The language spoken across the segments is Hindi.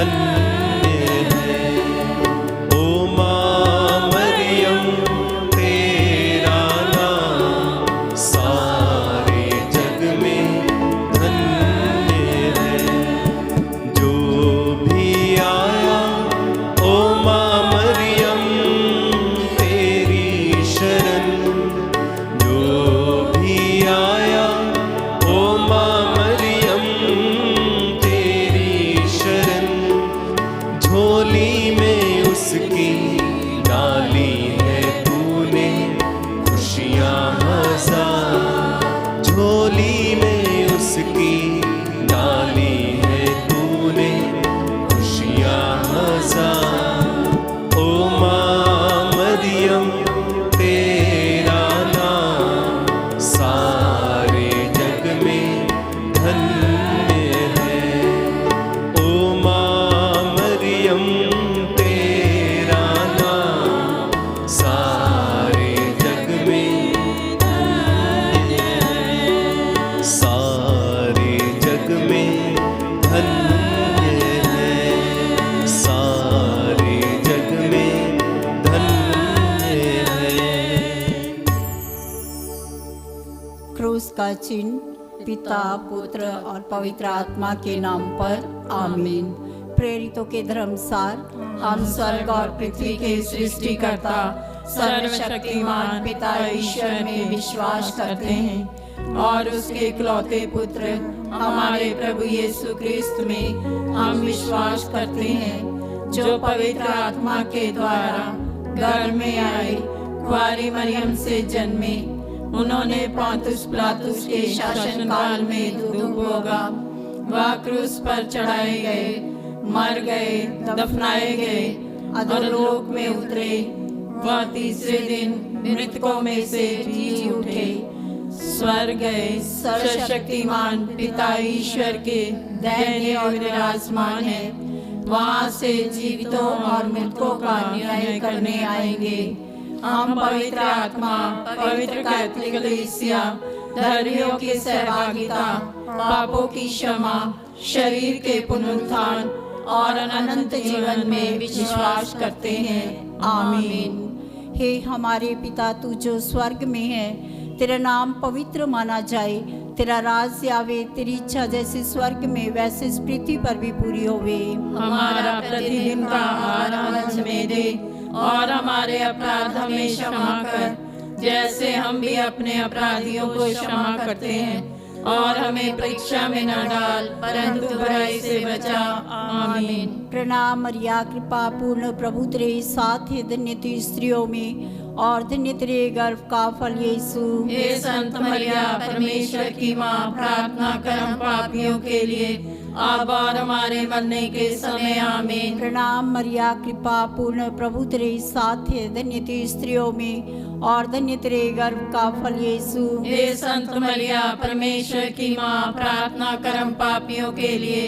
धन्य है। ओ माँ मरियम तेरा नाम सारे जग में धन्य है। जो भी आया ओ माँ मरियम तेरी शरण, जो भी आया ओ माँ मरियम तेरी शरण, झोली में उसकी डाली है तूने खुशियाँ हजार, झोली में उसकी डाली है तूने खुशियाँ हजार। ओ माँ मरियम तेरा नाम सारे जग में धन्य है। ओ माँ मरियम तेरा नाम सारे जग में धन्य है, सारे जग में धन्य है, सारे जग में धन्य है। क्रूस का चिन्ह पिता पुत्र और पवित्र आत्मा के नाम पर आमीन। प्रेरितों के धर्मसार हम स्वर्ग और पृथ्वी के सृष्टिकर्ता सर्वशक्तिमान पिता ईश्वर में विश्वास करते हैं और उसके इकलौते पुत्र हमारे प्रभु यीशु क्रिस्त में हम विश्वास करते हैं, जो पवित्र आत्मा के द्वारा गर्भ में आए, कुंवारी मरियम से जन्मे, उन्होंने पोंतुस पिलातुस के शासनकाल में दुख भोगा, वह क्रूस पर चढ़ाए गए, मर गए, दफनाए गए, अधोलोक में उतरे, वह तीसरे दिन मृतकों में से जी उठे, स्वर्ग गए, सर्वशक्तिमान पिता ईश्वर के दाहिने ओर विराजमान है, वहां से जीवितों और मृतकों का न्याय करने आएंगे। हम पवित्र आत्मा, पवित्र कैथोलिक कलीसिया, धर्मियों की सहभागिता, पापों की क्षमा, शरीर के पुनरुत्थान और अनंत जीवन में विश्वास करते हैं। आमीन। हे हमारे पिता, तू जो स्वर्ग में है, तेरा नाम पवित्र माना जाए, तेरा राज आवे, तेरी इच्छा जैसे स्वर्ग में वैसे इस पृथ्वी पर भी पूरी होवे। हमारा प्रतिदिन का आहार आज हमें दे और हमारे अपराध हमें क्षमा कर, जैसे हम भी अपने अपराधियों को क्षमा करते हैं, और हमें परीक्षा में न डाल परंतु बुराई से बचा। आमीन। प्रणाम मरिया, कृपा पूर्ण प्रभु तेरे साथ है, धन्य तू स्त्रियों में और धन्य तेरे गर्भ का फल यीशु। हे संत मरिया, परमेश्वर की माँ, प्रार्थना कर हम पापियों के लिए अब और हमारे मरने के समय। आमीन। प्रणाम मरिया, कृपा पूर्ण प्रभु तेरे साथ है, धन्य तू स्त्रियों में और धन्य तेरे गर्भ का फल यीशु। हे संत मरिया, परमेश्वर की माँ, प्रार्थना कर हम पापियों के लिए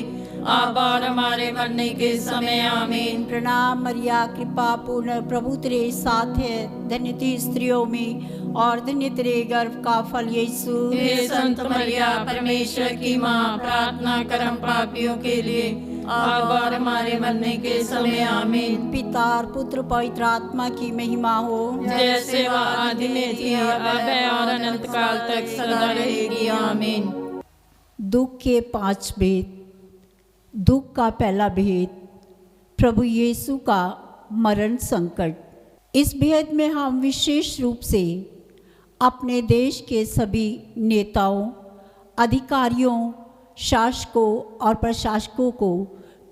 अब और हमारे मरने के समय। आमीन। प्रणाम मरिया, कृपा पूर्ण प्रभु तेरे साथ है, धन्य तू स्त्रियों में और धन्य तेरे गर्भ का फल यीशु। हे संत मरिया, परमेश्वर की माँ, प्रार्थना कर हम पापियों के लिए अब और हमारे मरने के समय। आमीन। पिता और पुत्र पवित्र आत्मा की महिमा हो, जैसे वह आदि में थी, अब है और अनंत काल तक सदा रहेगी। आमीन। दुख के 5 भेद। दुख का पहला भेद, प्रभु यीशु का मरण संकट। इस भेद में हम विशेष रूप से अपने देश के सभी नेताओं, अधिकारियों, शासकों और प्रशासकों को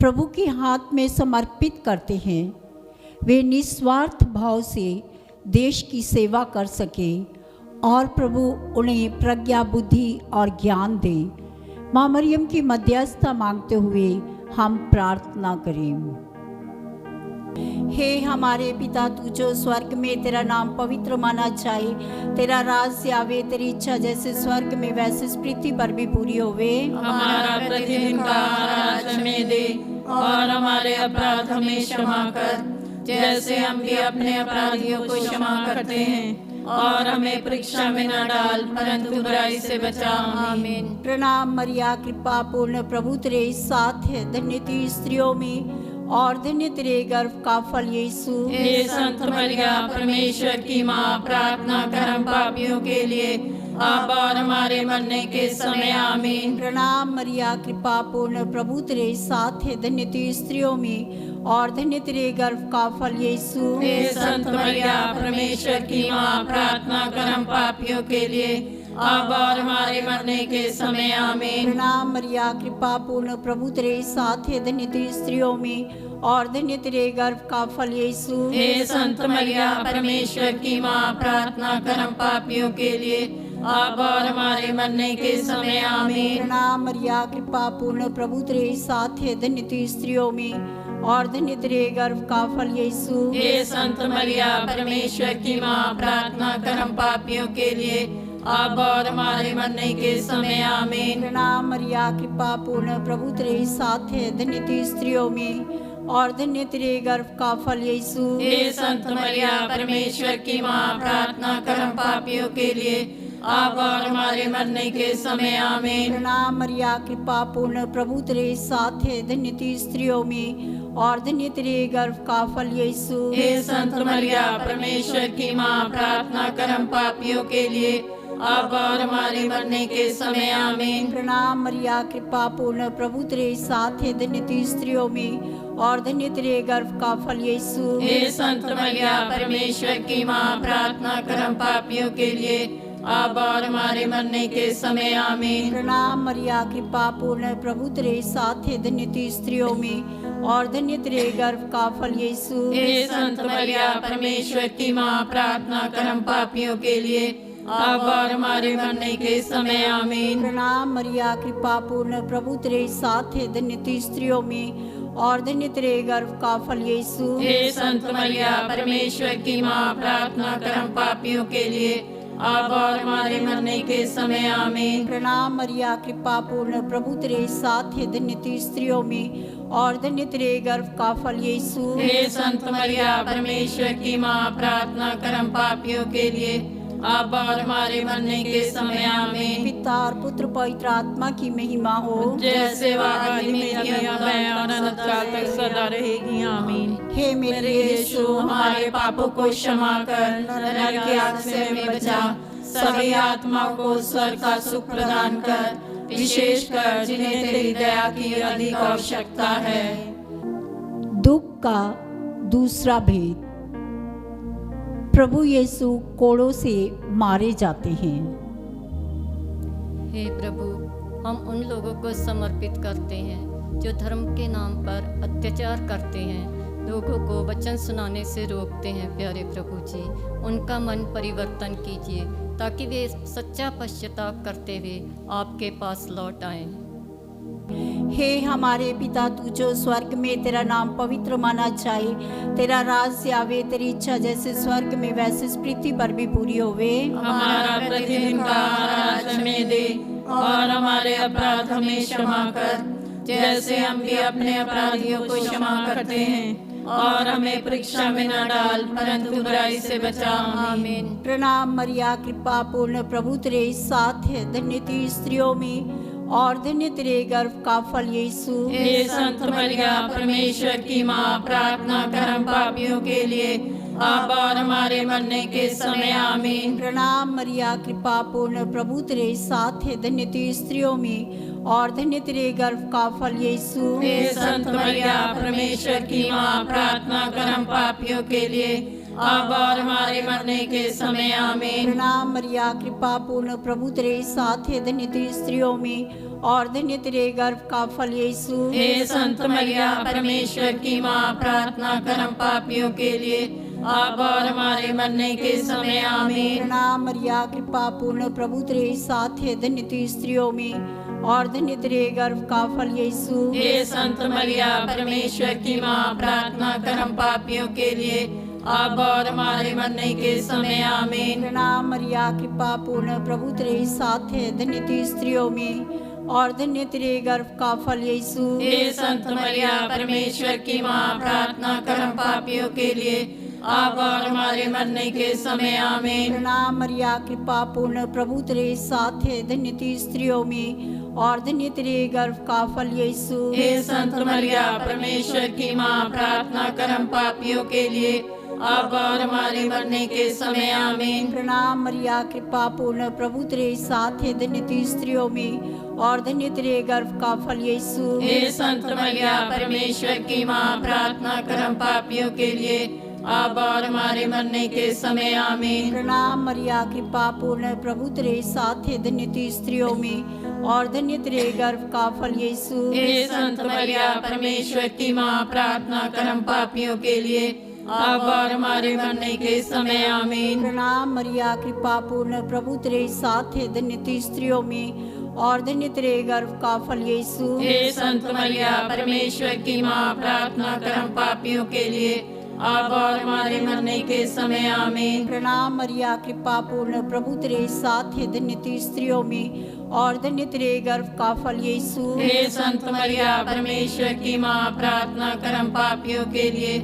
प्रभु के हाथ में समर्पित करते हैं। वे निस्वार्थ भाव से देश की सेवा कर सकें और प्रभु उन्हें प्रज्ञा, बुद्धि और ज्ञान दे। माँ मरियम की मध्यस्थता मांगते हुए हम प्रार्थना करें। हे हमारे पिता, तू जो स्वर्ग में, तेरा नाम पवित्र माना जाए, तेरा राज्य आवे, तेरी इच्छा जैसे स्वर्ग में वैसे इस पृथ्वी पर भी पूरी होवे। हमारा प्रतिदिन का आहार आज हमें दे और हमारे अपराध हमें क्षमा कर, जैसे हम भी अपने अपराधियों को क्षमा करते हैं, और हमें परीक्षा में न डाल, परंतु बुराई से बचा। आमीन। प्रणाम मरिया, कृपा पूर्ण, प्रभु तेरे साथ है, धन्य तू स्त्रियों में और धन्य तेरे गर्भ का फल यीशु। हे संत मरिया, परमेश्वर की माँ, प्रार्थना कर हम पापियों के लिए, अब और हमारे मरने के समय। आमीन। प्रणाम मरिया, कृपा पूर्ण, प्रभु तेरे साथ है, धन्य तू स्त्रियों में और धन्य तेरे गर्भ का फल यीशु। हे संत मरिया, परमेश्वर की माँ, प्रार्थना कर हम पापियों के लिए, अब और हमारे मरने के समय। आमीन। प्रणाम मरिया, कृपा पूर्ण, प्रभु तेरे साथ है, धन्य तू स्त्रियों में और धन्य तेरे गर्भ का फल यीशु। हे संत मरिया, परमेश्वर की माँ, प्रार्थना कर हम पापियों के लिए, अब और हमारे मरने के समय। आमीन। प्रणाम मरिया, कृपा पूर्ण, प्रभु तेरे साथ है, धन्य तू स्त्रियों में और धन्य तेरे गर्भ का फल यीशु। हे संत मरिया, परमेश्वर की माँ, प्रार्थना कर हम पापियों के लिए, अब और हमारे मरने के समय। आमीन। प्रणाम मरिया, कृपा पूर्ण, प्रभु तेरे साथ है, धन्य तू स्त्रियों में और धन्य तेरे गर्भ का फल यीशु। हे संत मरिया, परमेश्वर की माँ, प्रार्थना कर हम पापियों के लिए, अब और हमारे मरने के समय। आमीन। प्रणाम मरिया, कृपा पूर्ण, प्रभु तेरे साथ है, धन्य तू स्त्रियों में और धन्य तेरे गर्भ का फल यीशु। हे संत मरिया, परमेश्वर की माँ, प्रार्थना कर हम पापियों के लिए, अब और हमारे मरने के समय। आमीन। प्रणाम मरिया, कृपा पूर्ण, प्रभु तेरे साथ है, धन्य तू स्त्रियों में और धन्य तेरे गर्भ का फल यीशु। हे संत मरिया, परमेश्वर की माँ, प्रार्थना कर हम पापियों के लिए, अब और हमारे मरने के समय। आमीन। प्रणाम मरिया, कृपा पूर्ण, प्रभु तेरे साथ है, धन्य तू स्त्रियों में और धन्य तेरे गर्भ का फल यीशु। हे संत मरिया, परमेश्वर की माँ, प्रार्थना कर हम पापियों के लिए, अब और हमारे मरने के समय। आमीन। प्रणाम मरिया, कृपा पूर्ण, प्रभु तेरे साथ है, धन्य तू स्त्रियों में और धन्य तेरे गर्भ का फल यीशु। हे संत मरिया, परमेश्वर की माँ, प्रार्थना कर हम पापियों के लिए, अब और हमारे मरने के समय। आमीन। प्रणाम मरिया, कृपा पूर्ण, प्रभु तेरे साथ है, धन्य तू स्त्रियों में और धन्य तेरे गर्भ का फल यीशु। हे संत मरिया, परमेश्वर की माँ, प्रार्थना कर हम पापियों के लिए, अब और हमारे मरने के समय। आमीन। पिता और पुत्र पवित्र आत्मा की महिमा हो, जैसे वह आदि में थी, अब है और अनंत काल तक सदा रहेगी। आमीन। हे मेरे यीशु, हमारे पापों को क्षमा कर, नरक की आग से हमें बचा, सभी आत्माओं को स्वर्ग का सुख प्रदान कर, विशेष कर जिन्हें तेरी दया की अधिक आवश्यकता है। दुख का दूसरा भेद। प्रभु यीशु कोड़ों से मारे जाते हैं। हे प्रभु, हम उन लोगों को समर्पित करते हैं जो धर्म के नाम पर अत्याचार करते हैं, लोगों को वचन सुनाने से रोकते हैं। प्यारे प्रभु जी, उनका मन परिवर्तन कीजिए ताकि वे सच्चा पश्चाताप करते हुए आपके पास लौट आएं। हे हमारे पिता, तू जो स्वर्ग में, तेरा नाम पवित्र माना जाए, तेरा राज्य आवे, तेरी इच्छा जैसे स्वर्ग में वैसे इस पृथ्वी पर भी पूरी होवे। हमारा प्रतिदिन का आहार आज हमें दे, और हमारे अपराध हमें क्षमा कर, जैसे हम भी अपने अपराधियों को क्षमा करते हैं, और हमें परीक्षा में न डाल, परंतु बुराई से बचा। आमीन। प्रणाम मरिया, कृपा पूर्ण, प्रभु तेरे साथ है, धन्य तू स्त्रियों में और धन्य तेरे गर्भ का फल यीशु। हे संत मरिया, परमेश्वर की माँ, प्रार्थना कर हम पापियों के लिए, अब और हमारे मरने के समय। आमीन। प्रणाम मरिया, कृपा पूर्ण, प्रभु तेरे साथ है, धन्य तू स्त्रियों में और धन्य तेरे गर्भ का फल यीशु। हे संत मरिया, परमेश्वर की माँ, प्रार्थना कर हम पापियों के लिए, अब और हमारे मरने के समय। आमीन। प्रणाम मरिया, कृपा पूर्ण, प्रभु तेरे साथ है, धन्य तू स्त्रियों में और धन्य तेरे गर्भ का फल यीशु। हे संत मरिया, परमेश्वर की माँ, प्रार्थना कर हम पापियों के लिए, अब और हमारे मरने के समय। आमीन। प्रणाम मरिया, कृपा पूर्ण, प्रभु तेरे साथ है, धन्य तू स्त्रियों में और धन्य तेरे गर्भ का फल यीशु। हे संत मरिया, परमेश्वर की माँ, प्रार्थना कर हम पापियों के लिए, अब और हमारे मरने के समय। आमीन। प्रणाम मरिया, कृपा पूर्ण, प्रभु तेरे साथ है, धन्य तू स्त्रियों में और धन्य तेरे गर्भ का फल यीशु। हे संत मरिया, परमेश्वर की माँ, प्रार्थना कर हम पापियों के लिए, अब और हमारे मरने के समय आमीन। प्रणाम मरिया कृपा पूर्ण प्रभु तेरे साथ है, धन्य तू स्त्रियों में और धन्य तेरे गर्भ का फल यीशु। हे संत मरिया परमेश्वर की माँ, प्रार्थना कर हम पापियों के लिए, अब और हमारे मरने के समय आमीन। प्रणाम मरिया कृपा पूर्ण प्रभु तेरे साथ है, धन्य तू स्त्रियों में और धन्य तेरे गर्भ का फल यीशु। हे संत मरिया परमेश्वर की माँ, प्रार्थना कर हम पापियों के लिए, अब और हमारे मरने के समय आमीन। प्रणाम मरिया कृपा पूर्ण प्रभु तेरे साथ है, धन्य तू स्त्रियों में और धन्य तेरे गर्भ का फल यीशु। हे संत मरिया परमेश्वर की माँ, प्रार्थना कर हम पापियों के लिए, अब और हमारे मरने के समय आमीन। प्रणाम मरिया कृपा पूर्ण प्रभु तेरे साथ है, धन्य तू स्त्रियों में और धन्य तेरे गर्भ का फल यीशु। हे संत मरिया परमेश्वर की माँ, प्रार्थना कर हम पापियों के लिए, अब और हमारे मरने के समय आमीन। प्रणाम मरिया कृपा पूर्ण प्रभु तेरे साथ है, धन्य तू स्त्रियों में और धन्य तेरे गर्भ का फल यीशु। हे संत मरिया परमेश्वर की माँ, प्रार्थना कर हम पापियों के लिए,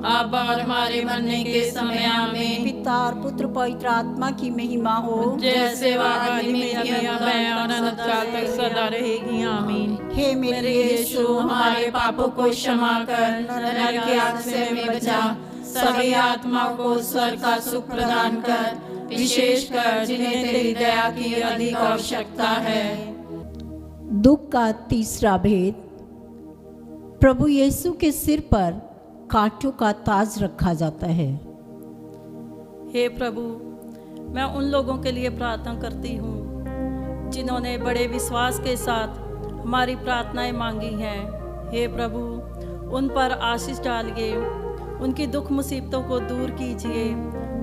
अब और हमारे मरने के समय आमीन। पिता और पुत्र पवित्र आत्मा की महिमा हो, जैसे वह आदि में थी, अब है और अनंत काल तक सदा रहेगी आमीन। हे मेरे यीशु, हमारे पापों को क्षमा कर, नरक की आग से हमें बचा, सभी आत्माओं को स्वर्ग का सुख प्रदान कर, विशेष कर जिन्हें तेरी दया की अधिक आवश्यकता है। दुख का तीसरा भेद। प्रभु यीशु के सिर पर कांटों का ताज रखा जाता है। हे प्रभु, मैं उन लोगों के लिए प्रार्थना करती हूँ जिन्होंने बड़े विश्वास के साथ हमारी प्रार्थनाएं मांगी हैं। हे प्रभु, उन पर आशीष डालिए, उनकी दुख मुसीबतों को दूर कीजिए,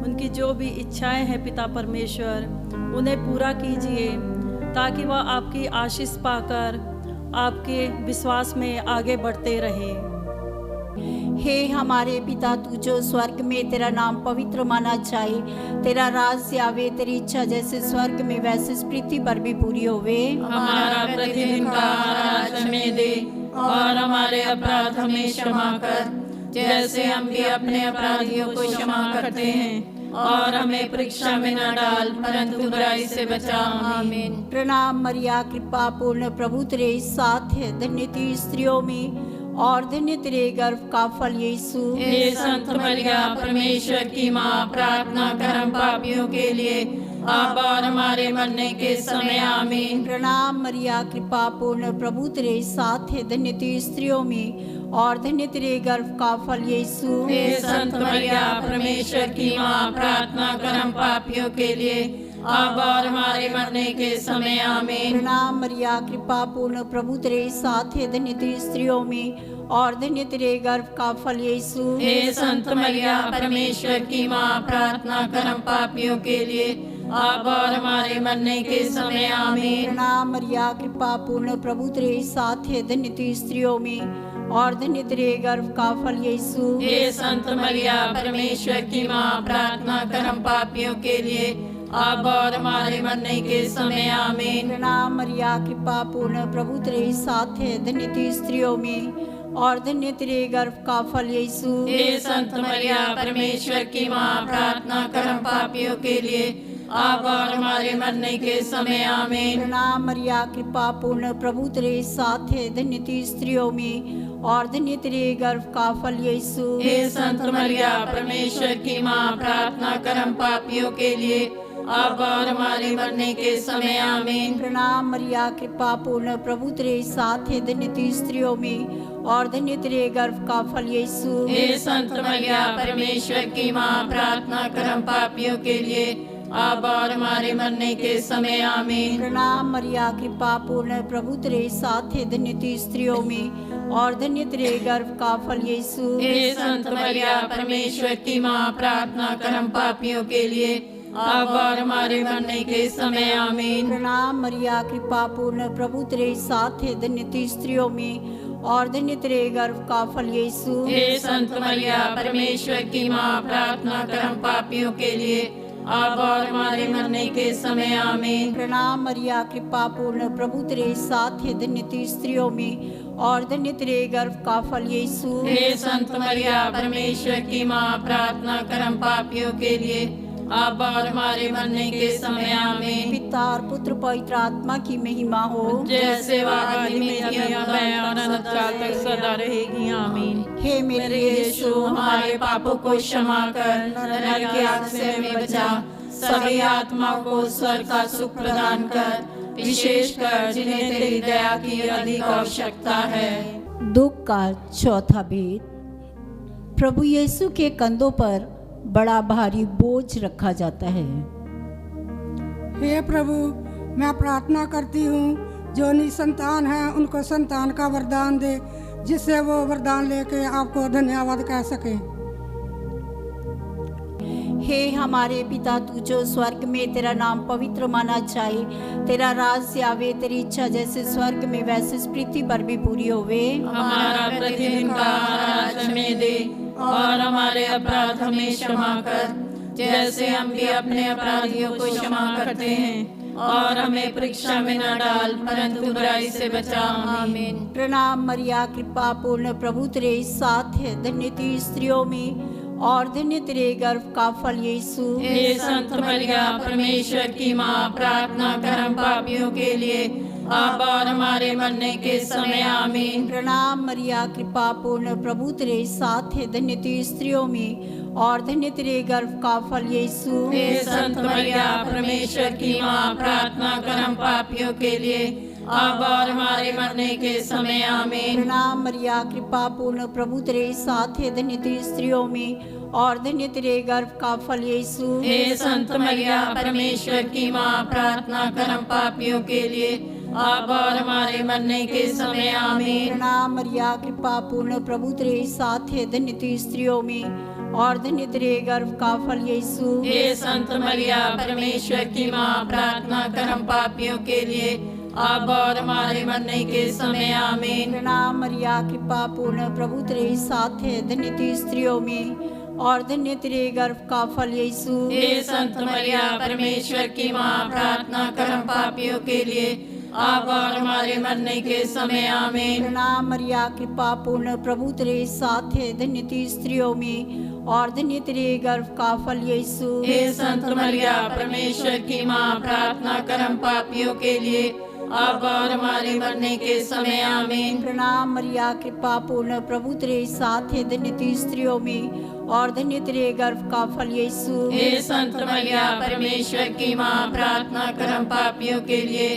उनकी जो भी इच्छाएं हैं पिता परमेश्वर, उन्हें पूरा कीजिए, ताकि वह आपकी आशीष पाकर आपके विश्वास में आगे बढ़ते रहें। हे हमारे पिता, तू जो स्वर्ग में, तेरा नाम पवित्र माना जाए, तेरा राज्य आवे, तेरी इच्छा जैसे स्वर्ग में वैसे इस पृथ्वी पर भी पूरी होवे। हमारा प्रतिदिन का आहार आज हमें दे, और हमारे अपराध हमें क्षमा कर, जैसे हम भी अपने अपराधियों को क्षमा करते हैं, और हमें परीक्षा में न डाल, परंतु बुराई से बचा। आमीन। प्रणाम मरिया कृपा पूर्ण प्रभु तेरे साथ है, धन्य तू स्त्रियों में और धन्य तेरे गर्भ का फल यीशु। हे संत मरिया परमेश्वर की माँ, प्रार्थना कर हम पापियों के लिए, अब और हमारे मरने के समय आमीन। प्रणाम मरिया कृपा पूर्ण प्रभु तेरे साथ है, धन्य तू स्त्रियों में और धन्य तेरे गर्भ का फल यीशु। हे संत मरिया परमेश्वर की माँ, प्रार्थना कर हम पापियों के लिए, अब और हमारे मरने के समय आमीन। प्रणाम मरिया कृपा पूर्ण प्रभु तेरे साथ है, धन्य तू स्त्रियों में और धन्य तेरे गर्भ का फल यीशु। हे संत मरिया परमेश्वर की माँ, प्रार्थना कर हम पापियों के लिए, अब और हमारे मरने के समय आमीन। प्रणाम मरिया कृपा पूर्ण प्रभु तेरे साथ है, धन्य तू स्त्रियों में और धन्य तेरे गर्भ का फल यीशु। हे संत मरिया परमेश्वर की माँ, प्रार्थना कर हम पापियों के लिए, अब और हमारे मरने के समय आमीन। प्रणाम मरिया कृपा पूर्ण प्रभु तेरे साथ है, धन्य तू स्त्रियों में और धन्य तेरे गर्भ का फल यीशु। हे संत मरिया परमेश्वर की माँ, प्रार्थना कर हम पापियों के लिए, अब और हमारे मरने के समय आमीन। प्रणाम मरिया कृपा पूर्ण प्रभु तेरे साथ है, धन्य तू स्त्रियों में और धन्य तेरे गर्भ का फल यीशु। हे संत मरिया परमेश्वर की माँ, प्रार्थना कर हम पापियों के लिए, अब और हमारे मरने के समय आमीन। प्रणाम मरिया कृपा पूर्ण प्रभु तेरे साथ है, धन्य तू स्त्रियों में और धन्य तेरे गर्भ का फल यीशु। हे संत मरिया परमेश्वर की माँ, प्रार्थना कर हम पापियों के लिए, अब और हमारे मरने के समय आमीन। प्रणाम मरिया कृपा पूर्ण प्रभु तेरे साथ है, धन्य तू स्त्रियों में और धन्य तेरे गर्भ का फल यीशु। हे संत मरिया परमेश्वर की माँ, प्रार्थना कर हम पापियों के लिए, अब और हमारे मरने के समय आमीन। प्रणाम मरिया कृपा पूर्ण प्रभु तेरे साथ है, धन्य तू स्त्रियों में और धन्य तेरे गर्भ का फल यीशु। हे संत मरिया परमेश्वर की माँ, प्रार्थना कर हम पापियों के लिए, अब और हमारे मरने के समय आमीन। प्रणाम मरिया, कृपा पूर्ण, प्रभु तेरे साथ है, धन्य तू स्त्रियों में और धन्य तेरे गर्भ का फल यीशु। हे संत मरिया, परमेश्वर की माँ, प्रार्थना कर हम पापियों के लिए, अब और हमारे मरने के समय आमीन। पिता और पुत्र पवित्र आत्मा की महिमा हो, जैसे वह आदि में थी, अब है और अनंत काल तक सदा रहेगी आमीन। हे मेरे यीशु, हमारे पापों को क्षमा कर, नरक की आग से हमें बचा, सभी आत्माओं को स्वर्ग का सुख प्रदान कर, विशेषकर जिन्हें तेरी दया की अधिक आवश्यकता है। दुख का चौथा भेद। प्रभु यीशु के कंधों पर बड़ा भारी बोझ रखा जाता है। हे प्रभु, मैं प्रार्थना करती हूँ जो निसंतान हैं उनको संतान का वरदान दे, जिससे वो वरदान लेके आपको धन्यवाद कह सके। हे हमारे पिता, तू जो स्वर्ग में, तेरा नाम पवित्र माना जाए, तेरा राज्य आवे, तेरी इच्छा जैसे स्वर्ग में वैसे इस पृथ्वी पर भी पूरी होवे। हमारा प्रतिदिन का आहार आज हमें दे, और हमारे अपराध हमें क्षमा कर, जैसे हम भी अपने अपराधियों को क्षमा करते हैं, और हमें परीक्षा में न डाल, परंतु बुराई से बचा। आमीन। प्रणाम मरिया, कृपा पूर्ण, प्रभु तेरे साथ है, धन्य तू स्त्रियों में और धन्य तेरे गर्भ का फल यीशु। हे संत मरिया, परमेश्वर की माँ, प्रार्थना कर हम पापियों के लिए, अब और हमारे मरने के समय आमीन। प्रणाम मरिया, कृपा पूर्ण, प्रभु तेरे साथ है, धन्य तू स्त्रियों में और धन्य तेरे गर्भ का फल यीशु। हे संत मरिया, परमेश्वर की माँ, प्रार्थना कर हम पापियों के लिए, अब और हमारे मरने के समय आमीन। प्रणाम मरिया, कृपा पूर्ण, प्रभु तेरे साथ है, धन्य तू स्त्रियों में और धन्य तेरे गर्भ का फल यीशु। हे संत मरिया, परमेश्वर की माँ, प्रार्थना कर हम पापियों के लिए, अब और हमारे मरने के समय आमीन। प्रणाम मरिया, कृपा पूर्ण, प्रभु तेरे साथ है, धन्य तू स्त्रियों में और धन्य तेरे गर्भ का फल यीशु। हे संत मरिया, परमेश्वर की माँ, प्रार्थना कर हम पापियों के लिए, अब और हमारे मरने के समय आमीन। प्रणाम मरिया, कृपा पूर्ण, प्रभु तेरे साथ है, धन्य तू स्त्रियों में और धन्य तेरे गर्भ का फल यीशु। हे संत मरिया, परमेश्वर की माँ, प्रार्थना कर हम पापियों के लिए, अब और हमारे मरने के समय आमीन। प्रणाम मरिया, कृपा पूर्ण, प्रभु तेरे साथ है, धन्य तू स्त्रियों में और धन्य तेरे गर्भ का फल यीशु। हे संत मरिया, परमेश्वर की माँ, प्रार्थना कर हम पापियों के लिए, अब और हमारे मरने के समय आमीन। प्रणाम मरिया, कृपा पूर्ण, प्रभु तेरे साथ है, धन्य तू स्त्रियों में और धन्य तेरे गर्भ का फल यीशु। हे संत मरिया, परमेश्वर की माँ, प्रार्थना कर हम पापियों के लिए,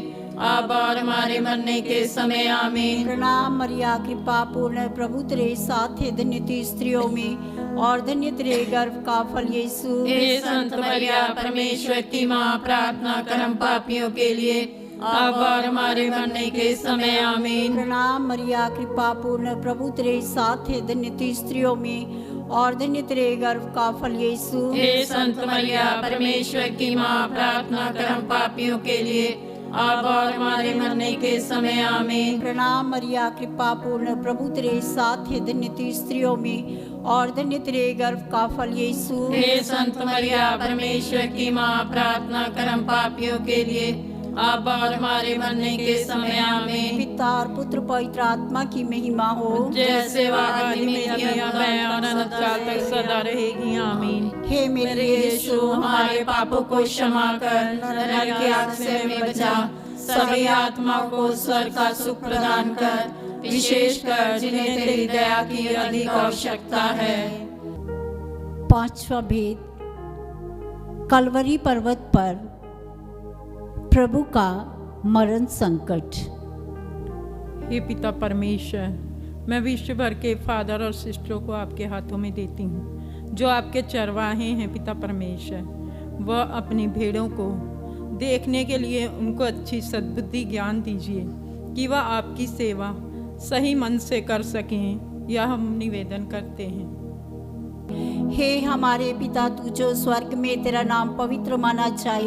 अब और हमारे मरने के समय आमीन। प्रणाम मरिया, कृपा पूर्ण, प्रभु तेरे साथ है, धन्य तू स्त्रियों में और धन्य तेरे गर्भ का फल यीशु। हे संत मरिया, परमेश्वर की माँ, प्रार्थना कर हम पापियों के लिए, अब और हमारे मरने के समय आमीन। प्रणाम मरिया, कृपा पूर्ण, प्रभु तेरे साथ है, धन्य तू स्त्रियों में और धन्य तेरे गर्भ का फल यीशु। हे संत मरिया, परमेश्वर की माँ, प्रार्थना कर हम पापियों के लिए, अब और हमारे मरने के समय आमीन। प्रणाम मरिया, कृपा पूर्ण, प्रभु तेरे साथ है, धन्य तू स्त्रियों में और धन्य तेरे गर्भ का फल यीशु। हे संत मरिया, परमेश्वर की माँ, प्रार्थना कर हम पापियों के लिए, अब और हमारे मरने के समय आमीन। पिता और पुत्र पवित्र आत्मा की महिमा हो, जैसे वह आदि में थी, अब है और अनंत काल तक सदा रहेगी आमीन। हे मेरे यीशु, हमारे पापों को क्षमा कर, नरक की आग से हमें बचा, सभी आत्माओं को स्वर्ग का सुख प्रदान कर, विशेषकर जिन्हें तेरी दया की अधिक आवश्यकता है। पांचवा भेद। कलवरी पर्वत पर प्रभु का मरण संकट। हे पिता परमेश्वर, मैं विश्व भर के फादर और सिस्टरों को आपके हाथों में देती हूँ, जो आपके चरवाहे हैं। पिता परमेश्वर, वह अपनी भेड़ों को देखने के लिए उनको अच्छी सद्बुद्धि ज्ञान दीजिए कि वह आपकी सेवा सही मन से कर सकें, यह हम निवेदन करते हैं। हे हमारे पिता, तू जो स्वर्ग में, तेरा नाम पवित्र माना जाए,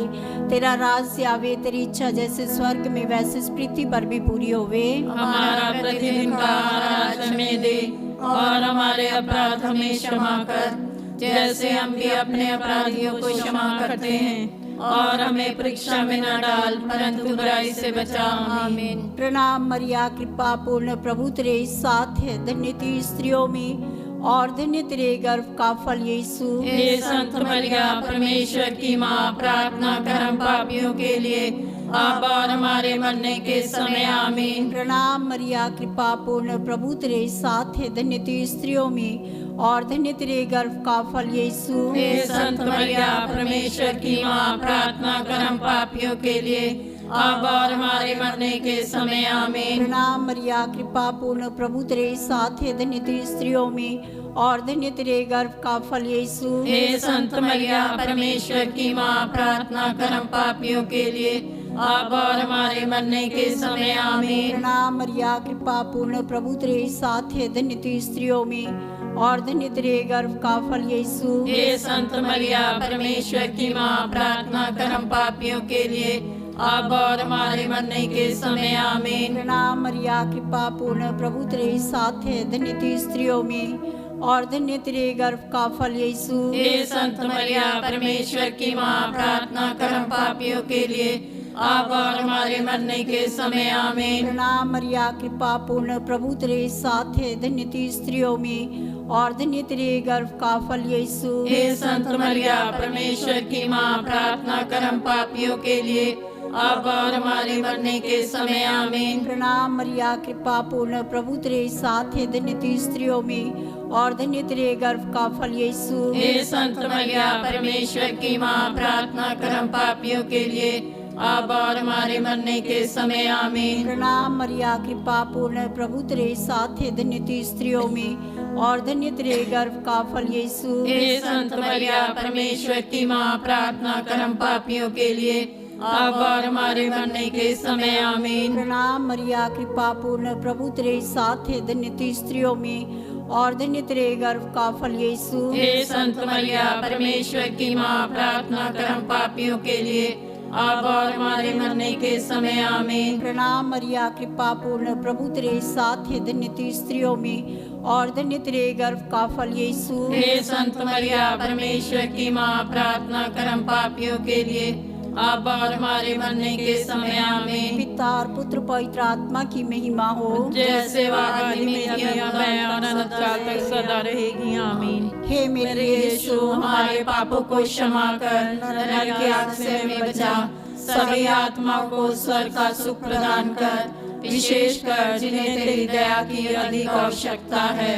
तेरा राज्य आवे, तेरी इच्छा जैसे स्वर्ग में वैसे इस पृथ्वी पर भी पूरी होवे। हमारा प्रतिदिन का आहार आज हमें दे, और हमारे अपराध हमें क्षमा कर, जैसे हम भी अपने अपराधियों को क्षमा करते हैं, और हमें परीक्षा में न डाल परंतु बुराई से बचा। आमीन। प्रणाम मरिया, कृपा पूर्ण, प्रभु तेरे साथ है, धन्य तू स्त्रियों में और धन्य तेरे गर्भ का फल यीशु। हे संत मरिया, परमेश्वर की माँ, प्रार्थना कर हम पापियों के लिए, अब और हमारे मरने के समय। आमीन। प्रणाम मरिया, कृपा पूर्ण, प्रभु तेरे साथ है, धन्य तू स्त्रियों में और धन्य तेरे गर्भ का फल यीशु। हे संत मरिया, परमेश्वर की माँ, प्रार्थना कर हम पापियों के लिए, अब और हमारे मरने के समय। आमीन। प्रणाम मरिया, कृपा पूर्ण, प्रभु तेरे साथ है, धन्य तू स्त्रियों में और धन्य तेरे गर्भ का फल यीशु। हे संत मरिया, परमेश्वर की माँ, प्रार्थना कर हम पापियों के लिए, अब और हमारे मरने के समय। आमीन। प्रणाम मरिया, कृपा पूर्ण, प्रभु तेरे साथ है, धन्य तू स्त्रियों में और धन्य तेरे गर्भ का फल यीशु। हे संत मरिया, परमेश्वर की माँ, प्रार्थना कर हम पापियों के लिए, अब और हमारे मरने के समय। आमीन। प्रणाम मरिया, कृपा पूर्ण, प्रभु तेरे साथ है, धन्य तू स्त्रियों में और धन्य तेरे गर्भ का फल यीशु। हे संत मरिया, परमेश्वर की माँ, प्रार्थना कर हम पापियों के लिए, अब और हमारे मरने के समय। आमीन। प्रणाम मरिया, कृपा पूर्ण, प्रभु तेरे साथ है, धन्य तू स्त्रियों में और धन्य तेरे गर्भ का फल यीशु। हे संत मरिया, परमेश्वर की माँ, प्रार्थना कर हम पापियों के लिए, अब और हमारे मरने के समय। आमीन। प्रणाम मरिया, कृपा पूर्ण, प्रभु तेरे साथ है, धन्य तू स्त्रियों में और धन्य तेरे गर्भ का फल यीशु। हे संत मरिया, परमेश्वर की माँ, प्रार्थना कर हम पापियों के लिए, अब और हमारे मरने के समय। आमीन। प्रणाम मरिया, कृपा पूर्ण, प्रभु तेरे साथ है, धन्य तू स्त्रियों में और धन्य तेरे गर्भ का फल यीशु। हे संत मरिया, परमेश्वर की माँ, प्रार्थना कर हम पापियों के लिए, अब और हमारे मरने के समय। आमीन। प्रणाम मरिया, कृपा पूर्ण, प्रभु तेरे साथ है, धन्य तू स्त्रियों में और धन्य तेरे गर्भ का फल यीशु। हे संत मरिया, परमेश्वर की माँ, प्रार्थना कर हम पापियों के लिए, अब और हमारे मरने के समय। आमीन। प्रणाम मरिया, कृपा पूर्ण, प्रभु तेरे साथ है, धन्य तू स्त्रियों में और धन्य तेरे गर्भ का फल यीशु। हे संत मरिया, परमेश्वर की माँ, प्रार्थना कर हम पापियों के लिए, अब और हमारे मरने के समय। आमीन। पिता और पुत्र पवित्र आत्मा की महिमा हो, जैसे वह आदि में थी, अब है और अनंत काल तक सदा रहेगी। आमीन। हे मेरे यीशु, हमारे पापों को क्षमा कर, नरक की आग से हमें बचा, सभी आत्माओं को स्वर्ग का सुख प्रदान कर, विशेष कर जिन्हें तेरी दया की अधिक आवश्यकता है।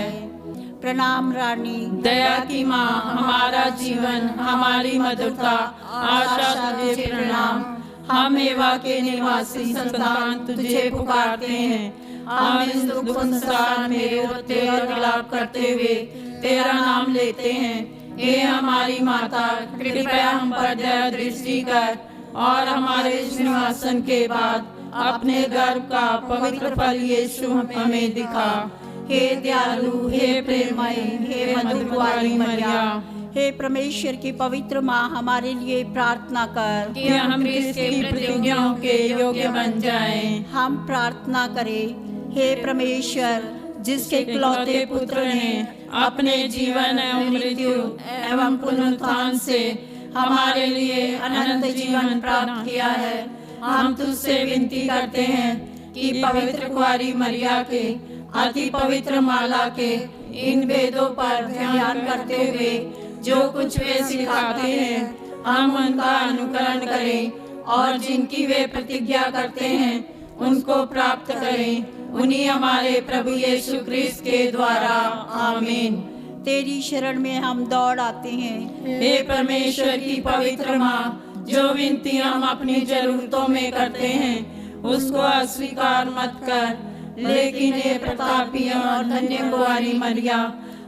प्रणाम रानी, दया की माँ, हमारा जीवन, हमारी मधुरता, आशा तुझे प्रणाम। हम एवा के निवासी संतान तुझे पुकारते हैं। हम इस दुख संसार में रोते और विलाप करते हुए तेरा नाम लेते हैं। हे हमारी माता, कृपया हम पर दया दृष्टि कर और हमारे सिंहासन के बाद अपने गर्भ का पवित्र फल यीशु हमें दिखा। हे दयालु, हे प्रेममय, हे मधुकुमारी मरिया, हे परमेश्वर की पवित्र माँ, हमारे लिए प्रार्थना कर कि हम क्रिस्त की प्रतिज्ञाओं के योग्य बन जाएं। हम प्रार्थना करें। हे परमेश्वर, जिसके इकलौते पुत्र ने अपने जीवन एवं मृत्यु एवं पुनरुत्थान से हमारे लिए अनंत जीवन प्राप्त किया है, हम तुझसे विनती करते हैं कि पवित्र कुंवारी मरिया के अति पवित्र माला के इन वेदों पर ध्यान करते हुए जो कुछ वे सिखाते हैं, हम उनका अनुकरण करें और जिनकी वे प्रतिज्ञा करते हैं उनको प्राप्त करें। उन्हीं हमारे प्रभु यीशु क्रिस्त के द्वारा। आमीन। तेरी शरण में हम दौड़ आते हैं। हे परमेश्वर की पवित्र माँ, जो विनती हम अपनी जरूरतों में करते हैं उसको अस्वीकार मत कर, लेकिन हे प्रतापी और धन्य कुंवारी मरिया,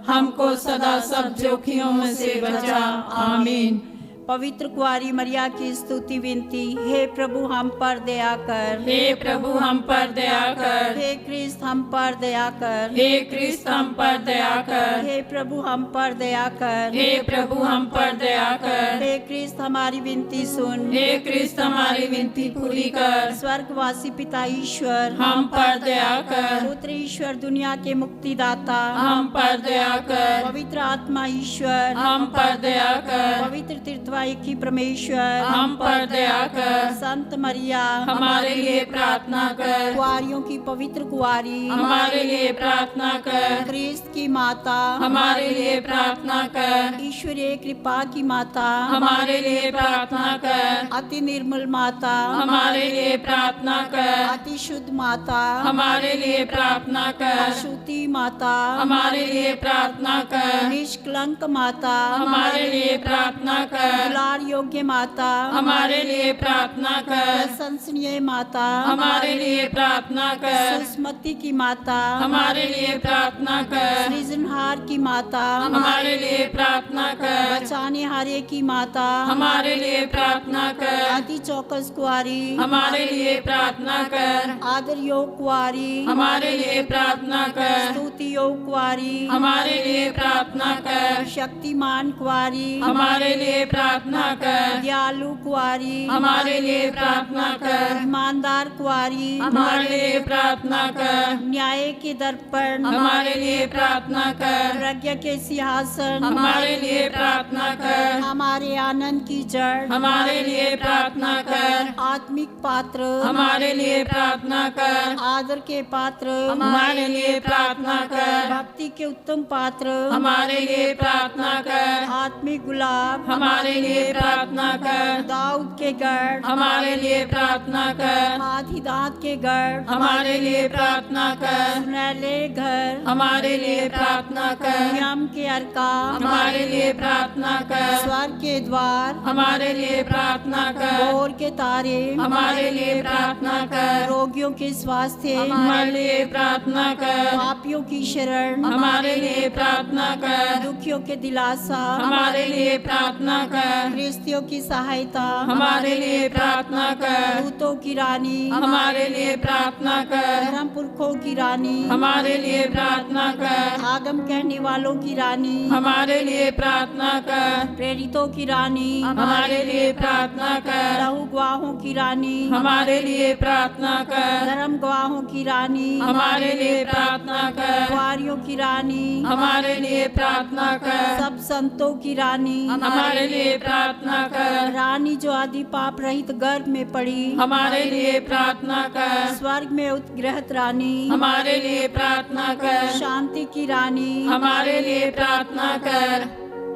हमको सदा सब जोखिमों में से बचा। आमीन। पवित्र कुआरी मरिया की स्तुति विनती। हे प्रभु हम पर दया कर। हे प्रभु हम पर दया कर। हे क्रिस्त हम पर दया कर। हे क्रिस्त हम पर दया कर। हे प्रभु हम पर दया कर। हे प्रभु हम पर दया कर। हे क्रिस्त हमारी विनती सुन। हे क्रिस्त हमारी विनती पूरी कर। स्वर्गवासी पिता ईश्वर हम पर दया कर। पुत्र ईश्वर दुनिया के मुक्तिदाता हम पर दया कर। पवित्र आत्मा ईश्वर हम पर दया कर। पवित्र तीर्थवाई की परमेश्वर हम पर दया कर। संत मरिया हमारे लिए प्रार्थना कर। कुआरियों की पवित्र कुआरी हमारे लिए प्रार्थना कर। क्रिस्त की माता हमारे लिए प्रार्थना कर। ईश्वरीय कृपा की माता हमारे लिए प्रार्थना कर। अति निर्मल माता हमारे लिए प्रार्थना कर। अति शुद्ध माता हमारे लिए प्रार्थना कर। अशुद्धि माता हमारे लिए प्रार्थना कर। निष्कलंक माता हमारे लिए प्रार्थना कर। दुलार योग्य माता हमारे लिए प्रार्थना कर। प्रशंसनीय माता हमारे लिए प्रार्थना कर। सुस्मति की माता हमारे लिए प्रार्थना कर। सृजनहार की माता हमारे लिए प्रार्थना कर। बचाने हारे की माता हमारे लिए प्रार्थना कर। अति चौकस कुआरी हमारे लिए प्रार्थना कर। आदर योग कुआरी हमारे लिए प्रार्थना कर। स्तुति योग कुआरी हमारे लिए प्रार्थना कर। शक्तिमान कुआरी हमारे लिए प्रार्थना कर। दयालु कुआरी हमारे लिए प्रार्थना कर। ईमानदार कुआरी हमारे लिए प्रार्थना कर। न्याय के दर्पण हमारे लिए प्रार्थना कर। प्रज्ञा के सिंहासन हमारे लिए प्रार्थना कर। हमारे आनंद की जड़ हमारे लिए प्रार्थना कर। आत्मिक पात्र हमारे लिए प्रार्थना कर। आदर के पात्र हमारे लिए प्रार्थना कर। भक्ति के उत्तम पात्र हमारे लिए प्रार्थना कर। आत्मिक गुलाब हमारे लिए प्रार्थना कर। दाऊद के गढ़ हमारे लिए प्रार्थना कर। हाथी दांत के गढ़ हमारे लिए प्रार्थना कर। सुनहले घर हमारे लिए प्रार्थना कर। यम के अर्का हमारे लिए प्रार्थना कर। स्वर्ग के द्वार हमारे लिए प्रार्थना कर। भोर के तारे हमारे लिए प्रार्थना कर। रोगियों के स्वास्थ्य हमारे लिए प्रार्थना कर। पापियों की शरण हमारे लिए प्रार्थना कर। दुखियों के दिलासा हमारे लिए प्रार्थना कर। गृहस्थियों की सहायता हमारे लिए प्रार्थना कर। दूतों की रानी हमारे लिए प्रार्थना कर। धर्म पुरखों की रानी हमारे लिए प्रार्थना कर। आगम कहने वालों की रानी हमारे लिए प्रार्थना कर। प्रेरितों की रानी हमारे लिए प्रार्थना कर। लहू गवाहों की रानी हमारे लिए प्रार्थना कर। धर्म गवाहों की रानी हमारे लिए प्रार्थना कर। कुआरियों की रानी हमारे लिए प्रार्थना कर। सब संतों की रानी हमारे लिए प्रार्थना कर। रानी जो आदि पाप रहित गर्भ में पड़ी हमारे लिए प्रार्थना कर। स्वर्ग में उत्ग्रहित रानी हमारे लिए प्रार्थना कर। शांति की रानी हमारे लिए प्रार्थना कर।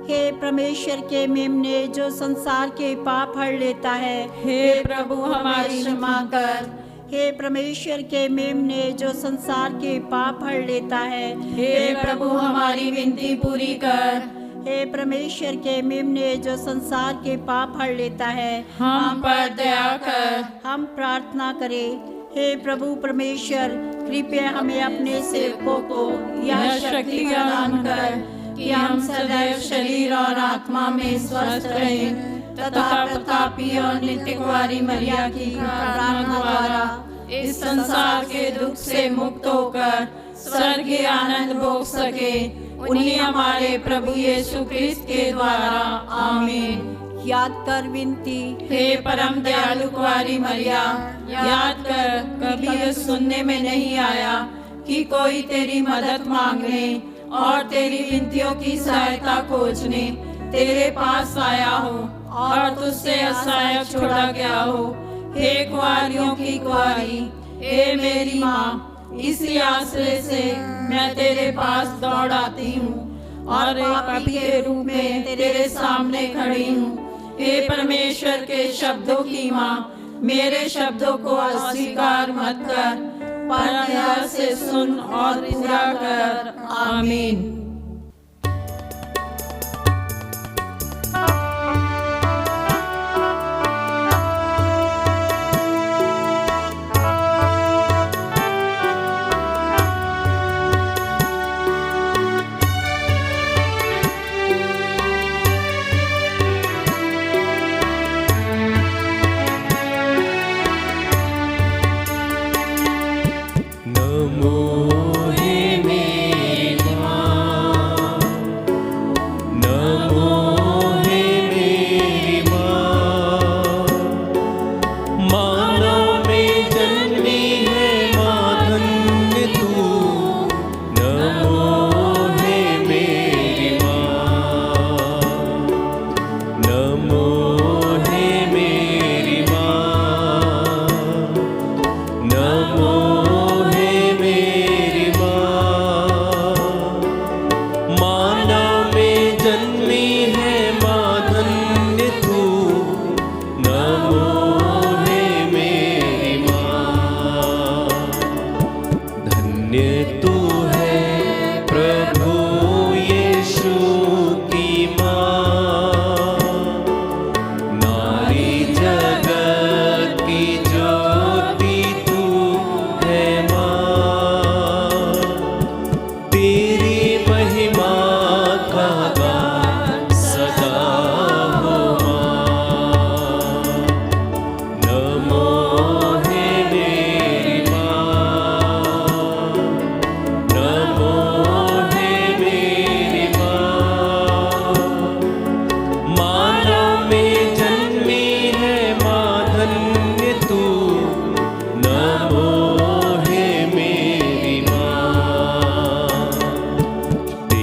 हे परमेश्वर के मेमने जो संसार के पाप हर लेता है, हे प्रभु हमारी क्षमा कर। हे परमेश्वर के मेमने जो संसार के पाप हर लेता है, हे प्रभु हमारी विनती पूरी कर। हे परमेश्वर के मेमने जो संसार के पाप हर लेता है, हम पर दया कर। हम प्रार्थना करें। हे प्रभु परमेश्वर कृपया हमें अपने सेवकों को यह शक्ति प्रदान कर कि हम सदैव शरीर और आत्मा में स्वस्थ रहें तथा प्रतापी और नित्य कुंवारी मरिया की प्रार्थना द्वारा इस संसार के दुख से मुक्त होकर स्वर्गीय आनंद भोग सके। उन्हीं हमारे प्रभु यीशु क्रिस्त के द्वारा आमीन। याद कर विनती। हे परम दयालु कुंवारी मरिया, याद कर कभी यह सुनने में नहीं आया कि कोई तेरी मदद मांगने और तेरी विनतियों की सहायता खोजने तेरे पास आया हो और तुझसे असहाय छोड़ा गया हो। हे कुंवारियों की कुंवारी, हे मेरी माँ, इसी आश्रय से मैं तेरे पास दौड़ आती हूँ और एक पापी के रूप में तेरे सामने खड़ी हूँ। हे परमेश्वर के शब्दों की माँ, मेरे शब्दों को अस्वीकार मत कर, पर दया से सुन और पूरा कर। आमीन।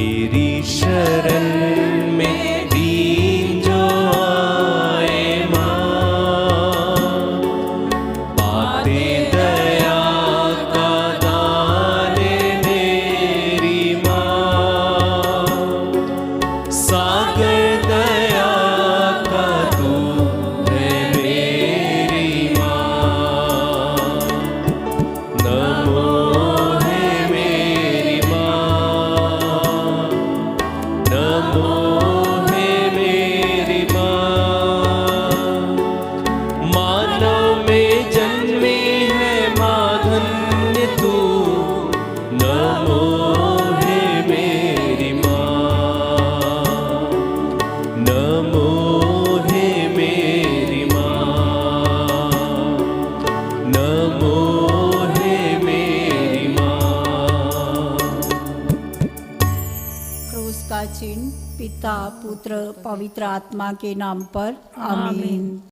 तेरी शरण में दीन जो आए माँ, पाते दया का दान मेरी माँ। सागर दया का तू है मेरी माँ। नमो है मेरी माँ, नमो है मेरी माँ। मानव में जन्मी है माँ धन्य तू। नमो है मेरी माँ, नमो है मेरी माँ, नमो है मेरी माँ। क्रूस का चिन्ह पिता पुत्र पवित्र आत्मा के नाम पर आमीन।